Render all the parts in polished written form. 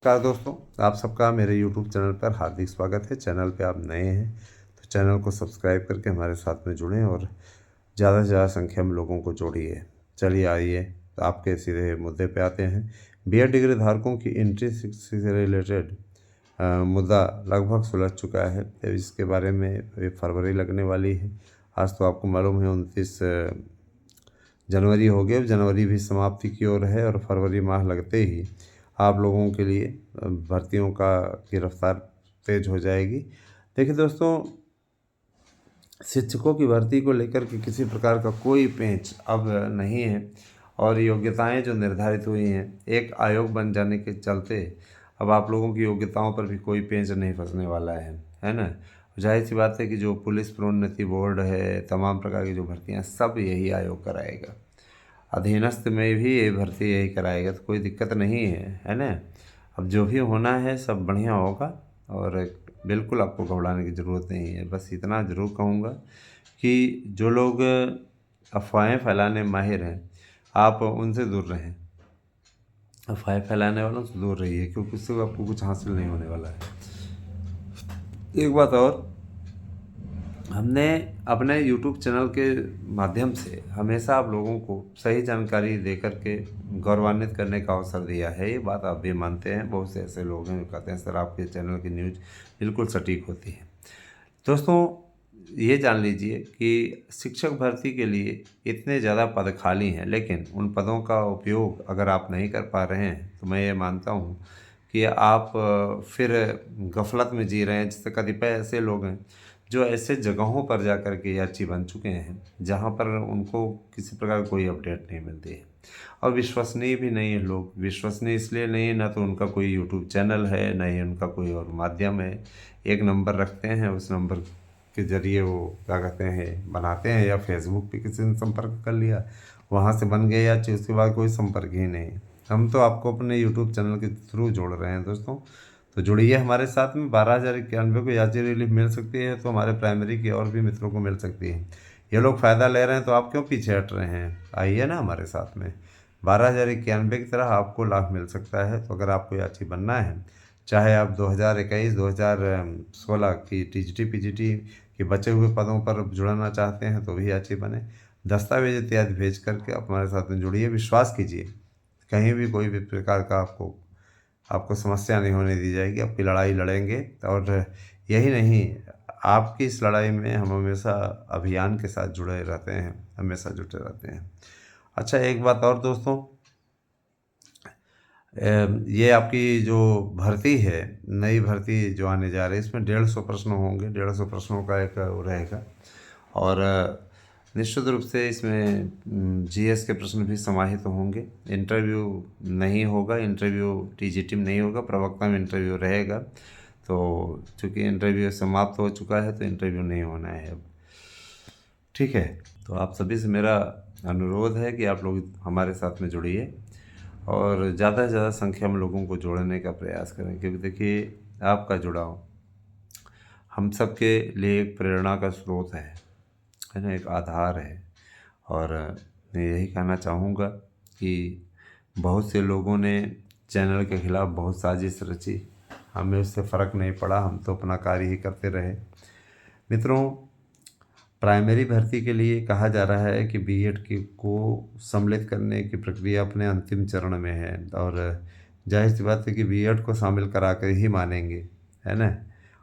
नमस्कार दोस्तों, आप सबका मेरे YouTube चैनल पर हार्दिक स्वागत है। चैनल पे आप नए हैं तो चैनल को सब्सक्राइब करके हमारे साथ में जुड़ें और ज़्यादा से ज़्यादा संख्या में लोगों को जोड़िए। चलिए आइए तो आपके सीधे मुद्दे पे आते हैं। बीएड डिग्री धारकों की एंट्री से रिलेटेड मुद्दा लगभग सुलझ चुका है। तो इसके बारे में फरवरी लगने वाली है। आज तो आपको मालूम है 29 जनवरी हो गया। जनवरी भी समाप्ति की ओर है और फरवरी माह लगते ही आप लोगों के लिए भर्तियों की रफ्तार तेज हो जाएगी। देखिए दोस्तों, शिक्षकों की भर्ती को लेकर के किसी प्रकार का कोई पेंच अब नहीं है और योग्यताएं जो निर्धारित हुई हैं एक आयोग बन जाने के चलते अब आप लोगों की योग्यताओं पर भी कोई पेंच नहीं फंसने वाला है ना। जाहिर सी बात है कि जो पुलिस प्रोन्नति बोर्ड है, तमाम प्रकार की जो भर्तियां सब यही आयोग कराएगा। अधीनस्थ में भी ये भर्ती यही कराएगा, तो कोई दिक्कत नहीं है ना। अब जो भी होना है सब बढ़िया होगा और बिल्कुल आपको घबराने की ज़रूरत नहीं है। बस इतना ज़रूर कहूँगा कि जो लोग अफवाहें फैलाने माहिर हैं आप उनसे दूर रहें। अफवाहें फैलाने वालों से दूर रहिए, क्योंकि उससे आपको कुछ हासिल नहीं होने वाला है। एक बात और, हमने अपने YouTube चैनल के माध्यम से हमेशा आप लोगों को सही जानकारी दे कर के गौरवान्वित करने का अवसर दिया है। ये बात आप भी मानते हैं। बहुत से ऐसे लोग हैं जो कहते हैं सर आपके चैनल की न्यूज़ बिल्कुल सटीक होती है। दोस्तों, ये जान लीजिए कि शिक्षक भर्ती के लिए इतने ज़्यादा पद खाली हैं, लेकिन उन पदों का उपयोग अगर आप नहीं कर पा रहे हैं तो मैं ये मानता हूँ कि आप फिर गफलत में जी रहे हैं। जैसे कतिपय ऐसे लोग हैं जो ऐसे जगहों पर जा कर के याची बन चुके हैं जहाँ पर उनको किसी प्रकार की कोई अपडेट नहीं मिलती है और विश्वसनीय भी नहीं है। लोग विश्वसनीय इसलिए नहीं है, ना तो उनका कोई यूट्यूब चैनल है, ना ही उनका कोई और माध्यम है। एक नंबर रखते हैं, उस नंबर के ज़रिए वो क्या कहते हैं बनाते हैं, या फेसबुक पे किसी ने संपर्क कर लिया वहाँ से बन गए याची, उसके बाद कोई संपर्क ही नहीं। हम तो आपको अपने यूट्यूब चैनल के थ्रू जोड़ रहे हैं दोस्तों, तो जुड़िए हमारे साथ में। 12,091 को याची रिलीफ मिल सकती है तो हमारे प्राइमरी के और भी मित्रों को मिल सकती है। ये लोग फ़ायदा ले रहे हैं तो आप क्यों पीछे हट रहे हैं? आइए ना हमारे साथ में। 12,091 की तरह आपको लाभ मिल सकता है। तो अगर आपको याची बनना है, चाहे आप 2021 2016 की टीजीटी पीजीटी के बचे हुए पदों पर जुड़ना चाहते हैं तो भी याची बने। दस्तावेज इत्यादि भेज करके आप हमारे साथ में जुड़िए। विश्वास कीजिए, कहीं भी कोई भी प्रकार का आपको समस्या नहीं होने दी जाएगी। आपकी लड़ाई लड़ेंगे और यही नहीं, आपकी इस लड़ाई में हम हमेशा अभियान के साथ जुड़े रहते हैं, हमेशा जुटे रहते हैं। अच्छा, एक बात और दोस्तों, ये आपकी जो भर्ती है, नई भर्ती जो आने जा रही है, इसमें 150 प्रश्न होंगे। 150 प्रश्नों का एक वो रहेगा और निश्चित रूप से इसमें जीएस के प्रश्न भी समाहित होंगे। इंटरव्यू नहीं होगा, इंटरव्यू टीजीटी में नहीं होगा, प्रवक्ता में इंटरव्यू रहेगा। तो चूँकि इंटरव्यू समाप्त हो चुका है तो इंटरव्यू नहीं होना है अब, ठीक है। तो आप सभी से मेरा अनुरोध है कि आप लोग हमारे साथ में जुड़िए और ज़्यादा से ज़्यादा संख्या में लोगों को जोड़ने का प्रयास करें, क्योंकि देखिए आपका जुड़ाव हम सब के लिए एक प्रेरणा का स्रोत है ना, एक आधार है। और मैं यही कहना चाहूँगा कि बहुत से लोगों ने चैनल के खिलाफ बहुत साजिश रची, हमें उससे फ़र्क नहीं पड़ा, हम तो अपना कार्य ही करते रहे। मित्रों, प्राइमरी भर्ती के लिए कहा जा रहा है कि बीएड को सम्मिलित करने की प्रक्रिया अपने अंतिम चरण में है और जाहिर सी बात है कि बीएड को शामिल करा कर ही मानेंगे, है ना।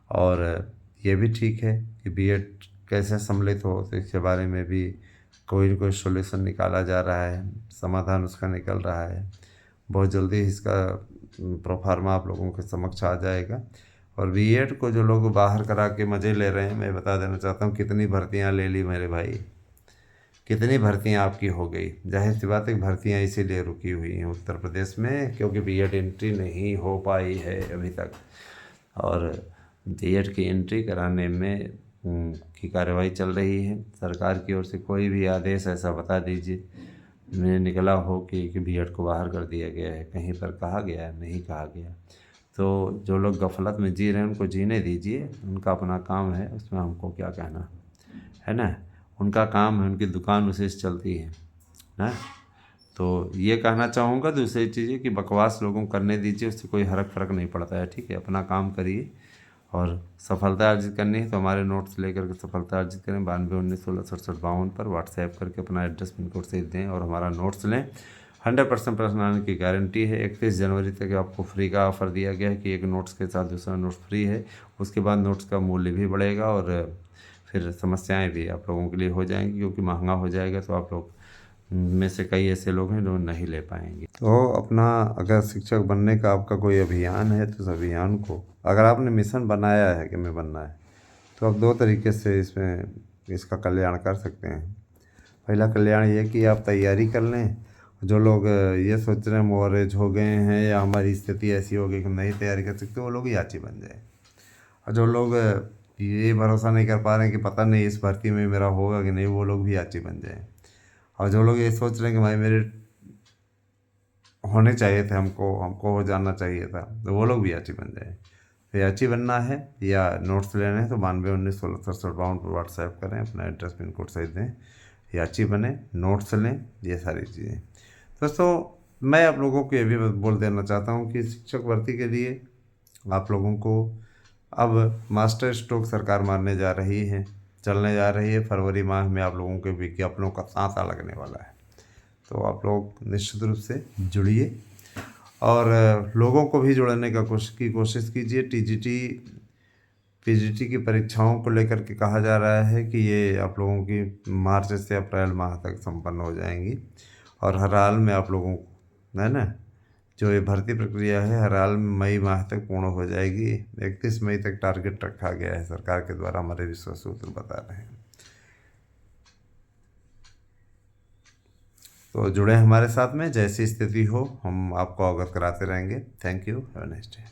और ये भी ठीक है कि बीएड कैसे सम्मिलित हो, तो इसके बारे में भी कोई न कोई सॉल्यूशन निकाला जा रहा है, समाधान उसका निकल रहा है। बहुत जल्दी इसका प्रोफार्मा आप लोगों के समक्ष आ जाएगा। और बीएड को जो लोग बाहर करा के मज़े ले रहे हैं, मैं बता देना चाहता हूँ कितनी भर्तियाँ ले ली मेरे भाई, कितनी भर्तियाँ आपकी हो गई। जाहिर सी बात है कि भर्तियाँ इसीलिए रुकी हुई हैं उत्तर प्रदेश में, क्योंकि बीएड एंट्री नहीं हो पाई है अभी तक। और बीएड की एंट्री कराने में की कार्रवाई चल रही है। सरकार की ओर से कोई भी आदेश ऐसा बता दीजिए में निकला हो कि बीएड को बाहर कर दिया गया है, कहीं पर कहा गया है? नहीं कहा गया। तो जो लोग गफलत में जी रहे हैं उनको जीने दीजिए, उनका अपना काम है, उसमें हमको क्या कहना, है ना। उनका काम है, उनकी दुकान उसी से चलती है ना। तो ये कहना चाहूँगा। दूसरी चीज़ है कि बकवास लोगों को करने दीजिए, उससे कोई फ़र्क नहीं पड़ता है। ठीक है, अपना काम करिए और सफलता अर्जित करनी है तो हमारे नोट्स लेकर के सफलता अर्जित करें। 9219166752 पर व्हाट्सएप करके अपना एड्रेस पिन कोड से दें और हमारा नोट्स लें। 100% प्रश्न आने की गारंटी है। 31 जनवरी तक आपको फ्री का ऑफ़र दिया गया है कि एक नोट्स के साथ दूसरा नोट्स फ्री है। उसके बाद नोट्स का मूल्य भी बढ़ेगा और फिर समस्याएं भी आप लोगों के लिए हो जाएंगी, क्योंकि महंगा हो जाएगा तो आप लोग में से कई ऐसे लोग हैं जो नहीं ले पाएंगे। तो अपना अगर शिक्षक बनने का आपका कोई अभियान है तो उस अभियान को अगर आपने मिशन बनाया है कि मैं बनना है, तो आप 2 तरीके से इसका कल्याण कर सकते हैं। पहला कल्याण ये कि आप तैयारी कर लें। जो लोग ये सोच रहे हैं मोरेज हो गए हैं या हमारी स्थिति ऐसी हो गई कि नहीं तैयारी कर सकते, वो लोग याची बन जाए। और जो लोग ये भरोसा नहीं कर पा रहे हैं कि पता नहीं इस भर्ती में मेरा होगा कि नहीं, वो लोग भी याची बन जाए। और जो लोग ये सोच रहे हैं कि भाई मेरे होने चाहिए थे, हमको हो जाना चाहिए था, तो वो लोग भी याची बन जाए। तो याची बनना है या नोट्स लेने हैं तो 9219166752 पर व्हाट्सएप करें, अपना एड्रेस पिन कोड सहित दें, याची बने, नोट्स लें, ये सारी चीज़ें। दोस्तों, मैं आप लोगों को ये भी बोल देना चाहता हूँ कि शिक्षक भर्ती के लिए आप लोगों को अब मास्टर स्ट्रोक सरकार मारने जा रही है, चलने जा रही है। फरवरी माह में आप लोगों के विज्ञापनों का तांता लगने वाला है। तो आप लोग निश्चित रूप से जुड़िए और लोगों को भी जोड़ने का कोशिश कीजिए। टीजीटी पीजीटी की परीक्षाओं को लेकर के कहा जा रहा है कि ये आप लोगों की मार्च से अप्रैल माह तक संपन्न हो जाएंगी और हर हाल में आप लोगों को, है ना, जो ये भर्ती प्रक्रिया है हर हाल में मई माह तक पूर्ण हो जाएगी। 31 मई तक टारगेट रखा गया है सरकार के द्वारा, हमारे विश्वास सूत्र बता रहे हैं। तो जुड़े हमारे साथ में, जैसी स्थिति हो हम आपको अवगत कराते रहेंगे। Thank you, have a nice day.